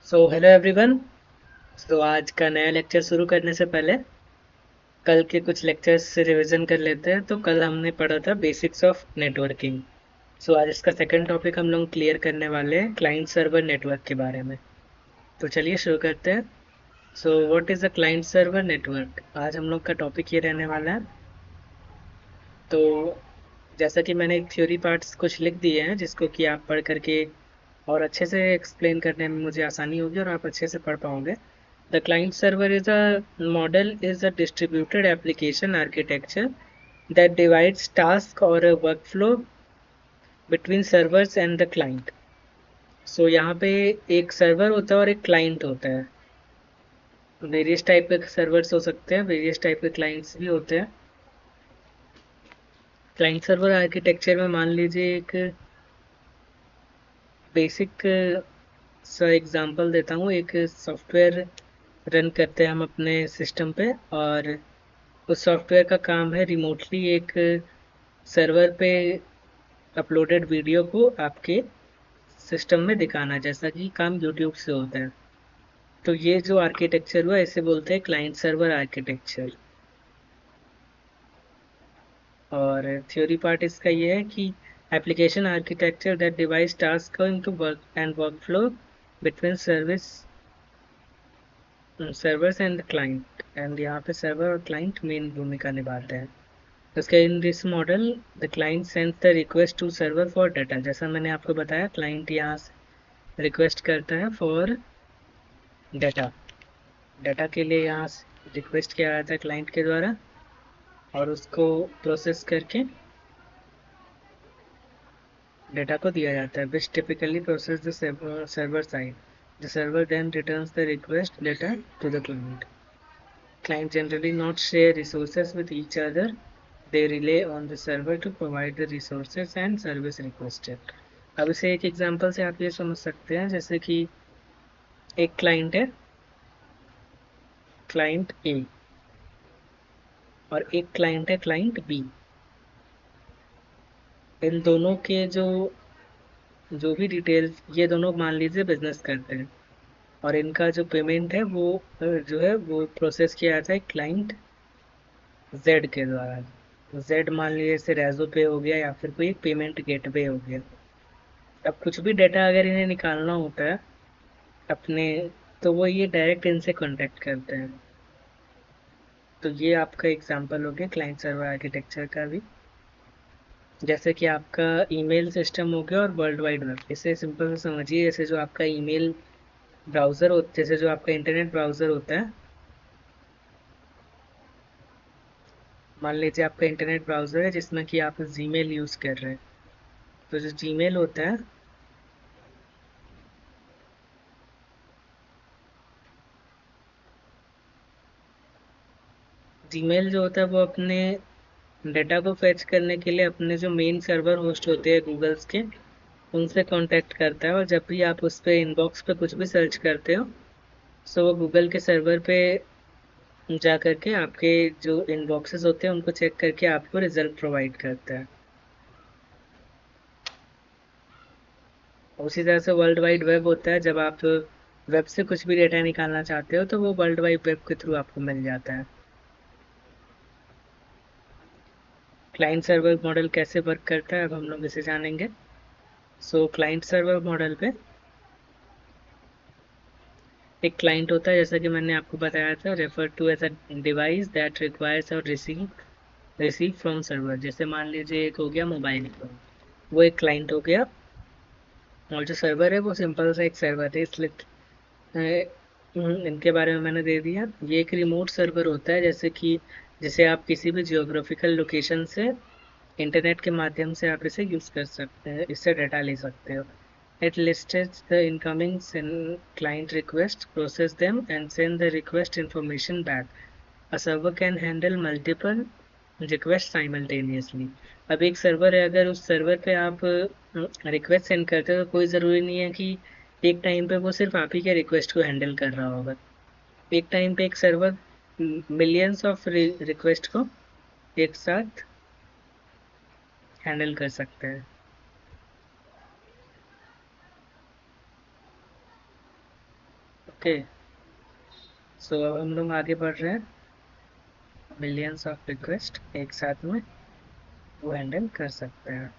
Hello everyone. आज का नया लेक्चर शुरू करने से पहले कल के कुछ लेक्चर्स से रिवीजन कर लेते हैं। तो कल हमने पढ़ा था बेसिक्स ऑफ नेटवर्किंग। आज इसका सेकंड टॉपिक हम लोग क्लियर करने वाले हैं, क्लाइंट सर्वर नेटवर्क के बारे में। तो चलिए शुरू करते हैं। What is a client server network, आज हम लोग का टॉपिक ये रहने वाला है। तो जैसा कि मैंने थ्योरी पार्ट्स कुछ लिख दिए हैं जिसको कि आप पढ़ करके और अच्छे से एक्सप्लेन करने में मुझे आसानी होगी और आप अच्छे से पढ़ पाओगे। The client server is a model is a distributed application architecture that divides task or a workflow between servers and the client. यहाँ पे एक सर्वर होता है और एक क्लाइंट होता है। वेरियस टाइप के सर्वर्स हो सकते हैं, वेरियस टाइप के क्लाइंट्स भी होते हैं। क्लाइंट सर्वर आर्किटेक्चर में मान लीजिए एक बेसिक सा एग्जांपल देता हूँ। एक सॉफ्टवेयर रन करते हैं हम अपने सिस्टम पे, और उस सॉफ्टवेयर का काम है रिमोटली एक सर्वर पे अपलोडेड वीडियो को आपके सिस्टम में दिखाना, जैसा कि काम यूट्यूब से होता है। तो ये जो आर्किटेक्चर हुआ इसे बोलते हैं क्लाइंट सर्वर आर्किटेक्चर। और थ्योरी पार्ट इसका ये है कि application architecture that device task into work and workflow between servers and client, and यहाँ पे सर्वर और क्लाइंट मेन भूमिका निभाते हैं। उसके in this model the client sends the request to server for data. जैसा मैंने आपको बताया, क्लाइंट यहाँ से रिक्वेस्ट करता है फॉर डाटा। डाटा के लिए यहाँ से रिक्वेस्ट किया जाता है क्लाइंट के द्वारा, और उसको प्रोसेस करके डाटा को दिया जाता है, which typically process the server side. The server then returns the request data to the client. Client generally not share resources with each other. They rely on the server to provide the resources and service requested. अब इसे एक example से आप ये समझ सकते हैं, जैसे कि एक क्लाइंट है, क्लाइंट ए, और एक क्लाइंट है, क्लाइंट बी। इन दोनों के जो जो भी डिटेल्स, ये दोनों मान लीजिए बिजनेस करते हैं, और इनका जो पेमेंट है वो जो है वो प्रोसेस किया जाता है क्लाइंट जेड के द्वारा। जेड मान लीजिए जैसे रेजो पे हो गया या फिर कोई एक पेमेंट गेटवे हो गया। अब कुछ भी डाटा अगर इन्हें निकालना होता है अपने, तो वो ये डायरेक्ट इनसे कांटेक्ट करते हैं। तो ये आपका एग्जांपल हो गया क्लाइंट सर्वर आर्किटेक्चर का भी। जैसे कि आपका ईमेल सिस्टम हो गया और वर्ल्ड वाइड वेब। इसे सिंपल से समझिए, जैसे जो आपका ईमेल ब्राउज़र हो, जैसे जो आपका इंटरनेट ब्राउज़र होता है, मान लीजिए आपका इंटरनेट ब्राउज़र है जिसमें कि आप जीमेल यूज़ कर रहे हैं। तो जो जीमेल होता है, जीमेल जो होता है वो अपने डाटा को फेच करने के लिए अपने जो मेन सर्वर होस्ट होते हैं गूगल्स के, उनसे कांटेक्ट करता है। और जब भी आप उस पर इनबॉक्स पे कुछ भी सर्च करते हो, वो गूगल के सर्वर पे जा करके आपके जो इनबॉक्सेस होते हैं उनको चेक करके आपको रिजल्ट प्रोवाइड करता है। उसी तरह से वर्ल्ड वाइड वेब होता है, जब आप वेब से कुछ भी डेटा निकालना चाहते हो तो वो वर्ल्ड वाइड वेब के थ्रू आपको मिल जाता है। क्लाइंट सर्वर मॉडल कैसे वर्क करता है अब हम लोग इसे जानेंगे। क्लाइंट सर्वर मॉडल पे एक क्लाइंट होता है, जैसा कि मैंने आपको बताया था, refer to as a device that requires और रिसीव फ्रॉम सर्वर। जैसे मान लीजिए एक हो गया मोबाइल फोन, वो एक क्लाइंट हो गया, और जो सर्वर है वो सिंपल सा एक सर्वर है। इसलिए इनके बारे में मैंने दे दिया। ये एक रिमोट सर्वर होता है, जैसे कि जिसे आप किसी भी जियोग्राफिकल लोकेशन से इंटरनेट के माध्यम से आप इसे यूज़ कर सकते हैं, इससे डाटा ले सकते हो। It lists the incoming client request, process them, and send the request information back. A server can handle multiple requests simultaneously. अब एक सर्वर है, अगर उस सर्वर पे आप रिक्वेस्ट सेंड करते हो तो कोई ज़रूरी नहीं है कि एक टाइम पे वो सिर्फ आप ही के रिक्वेस्ट को हैंडल कर रहा होगा। एक टाइम पे एक सर्वर मिलियंस ऑफ रिक्वेस्ट को एक साथ हैंडल कर सकते हैं। ओके, सो अब हम लोग आगे बढ़ रहे हैं। मिलियंस ऑफ रिक्वेस्ट एक साथ में वो हैंडल कर सकते हैं।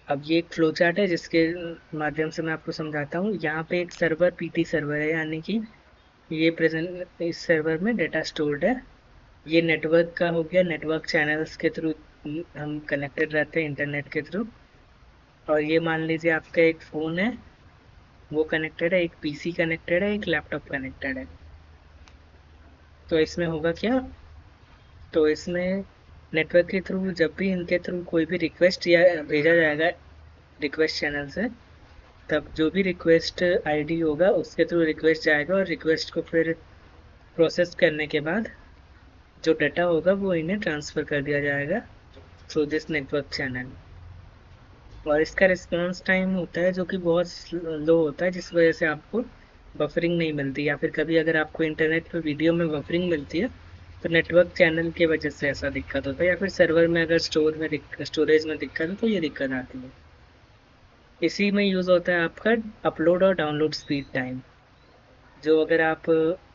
अब ये एक फ्लो चार्ट है जिसके माध्यम से मैं आपको समझाता हूँ। यहाँ पे एक सर्वर पीटी सर्वर है, यानी कि ये प्रेजेंट इस सर्वर में डेटा स्टोर्ड है। ये नेटवर्क का हो गया, नेटवर्क चैनल्स के थ्रू हम कनेक्टेड रहते हैं इंटरनेट के थ्रू। और ये मान लीजिए आपका एक फ़ोन है, वो कनेक्टेड है, एक पीसी कनेक्टेड है, एक लैपटॉप कनेक्टेड है। तो इसमें होगा क्या, तो इसमें नेटवर्क के थ्रू जब भी इनके थ्रू कोई भी रिक्वेस्ट या भेजा जाएगा रिक्वेस्ट चैनल से, तब जो भी रिक्वेस्ट आईडी होगा उसके थ्रू रिक्वेस्ट जाएगा और रिक्वेस्ट को फिर प्रोसेस करने के बाद जो डाटा होगा वो इन्हें ट्रांसफ़र कर दिया जाएगा थ्रू दिस नेटवर्क चैनल। और इसका रिस्पॉन्स टाइम होता है जो कि बहुत लो होता है, जिस वजह से आपको बफरिंग नहीं मिलती, या फिर कभी अगर आपको इंटरनेट पर वीडियो में बफरिंग मिलती है तो नेटवर्क चैनल की वजह से ऐसा दिक्कत होता है, या फिर सर्वर में अगर स्टोरेज में दिक्कत है तो ये दिक्कत आती है। इसी में यूज़ होता है आपका अपलोड और डाउनलोड स्पीड टाइम। जो अगर आप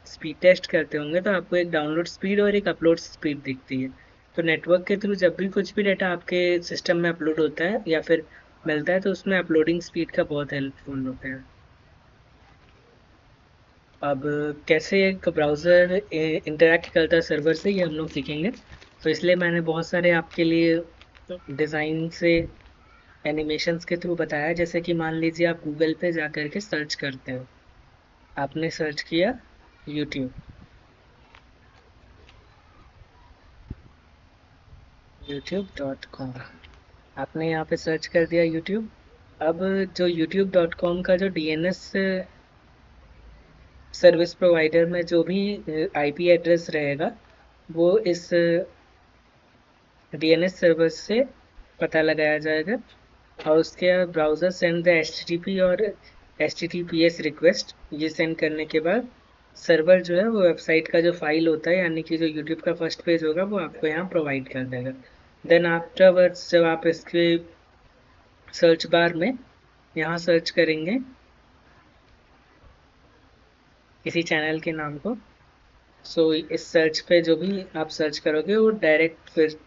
स्पीड टेस्ट करते होंगे तो आपको एक डाउनलोड स्पीड और एक अपलोड स्पीड दिखती है। तो नेटवर्क के थ्रू जब भी कुछ भी डाटा आपके सिस्टम में अपलोड होता है या फिर मिलता है तो उसमें अपलोडिंग स्पीड का बहुत हेल्पफुल होता है। अब कैसे एक ब्राउज़र इंटरैक्ट करता है सर्वर से, ये हम लोग सीखेंगे। तो इसलिए मैंने बहुत सारे आपके लिए डिज़ाइन से एनिमेशंस के थ्रू बताया। जैसे कि मान लीजिए आप गूगल पे जा कर के सर्च करते हो, आपने सर्च किया यूट्यूब, youtube.com, आपने यहाँ पे सर्च कर दिया यूट्यूब। अब जो youtube.com का जो डीएनएस सर्विस प्रोवाइडर में जो भी आईपी एड्रेस रहेगा वो इस डीएनएस सर्वर से पता लगाया जाएगा और उसके ब्राउज़र सेंड द एचटीटीपी और एचटीटीपीएस रिक्वेस्ट, ये सेंड करने के बाद सर्वर जो है वो वेबसाइट का जो फाइल होता है, यानी कि जो यूट्यूब का फर्स्ट पेज होगा वो आपको यहाँ प्रोवाइड कर देगा। देन आफ्टरवर्ड्स जब आप इसके सर्च बार में यहाँ सर्च करेंगे किसी चैनल के नाम को, सो इस सर्च पे जो भी आप सर्च करोगे वो डायरेक्ट फिर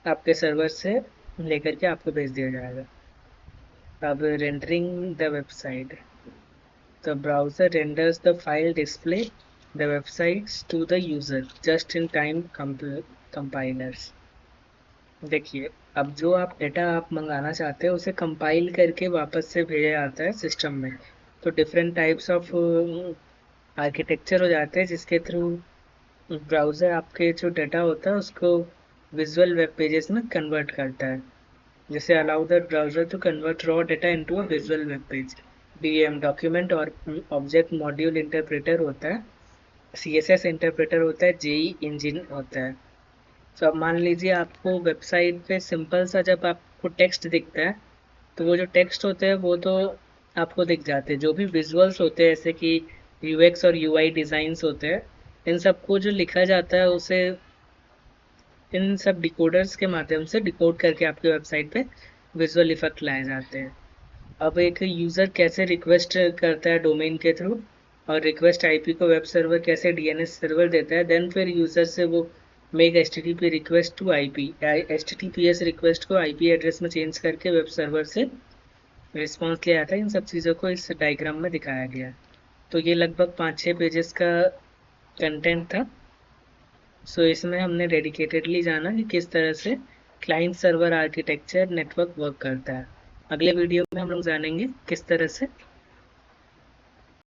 आपके सर्वर से लेकर के आपको भेज दिया जाएगा। अब rendering the website, the browser renders the file display the websites to the user just in time compilers। देखिए, अब जो आप डेटा आप मंगाना चाहते हो उसे कंपाइल करके वापस से भेजा जाता है सिस्टम में। तो डिफरेंट टाइप्स ऑफ आर्किटेक्चर हो जाते हैं जिसके थ्रू ब्राउज़र आपके जो डाटा होता है उसको विजुअल वेब पेजेस में कन्वर्ट करता है। जैसे allow the browser to convert raw data into a visual web page. DM document और ऑब्जेक्ट मॉड्यूल इंटरप्रेटर होता है, सीएसएस इंटरप्रेटर होता है, जेई इंजन होता है। तो अब मान लीजिए आपको वेबसाइट पे सिंपल सा जब आपको टेक्स्ट दिखता है तो वो जो टेक्स्ट होते हैं वो तो आपको दिख जाते हैं। जो भी विजुअल्स होते हैं जैसे कि यूएक्स और यूआई डिज़ाइंस होते हैं, इन सबको जो लिखा जाता है उसे इन सब डिकोडर्स के माध्यम से डिकोड करके आपके वेबसाइट पे विजुअल इफेक्ट लाए जाते हैं। अब एक यूज़र कैसे रिक्वेस्ट करता है डोमेन के थ्रू और रिक्वेस्ट आईपी को वेब सर्वर कैसे डीएनएस सर्वर देता है, देन फिर यूज़र से वो make HTTP request to IP HTTPS request को आईपी एड्रेस में चेंज करके वेब सर्वर से रिस्पॉन्स लिया जाता है। इन सब चीज़ों को इस डायग्राम में दिखाया गया है। तो ये लगभग 5-6 पेजेस का कंटेंट था। सो इसमें हमने डेडिकेटेडली जाना कि किस तरह से client server architecture network work करता है। अगले वीडियो में हम लोग जानेंगे किस तरह से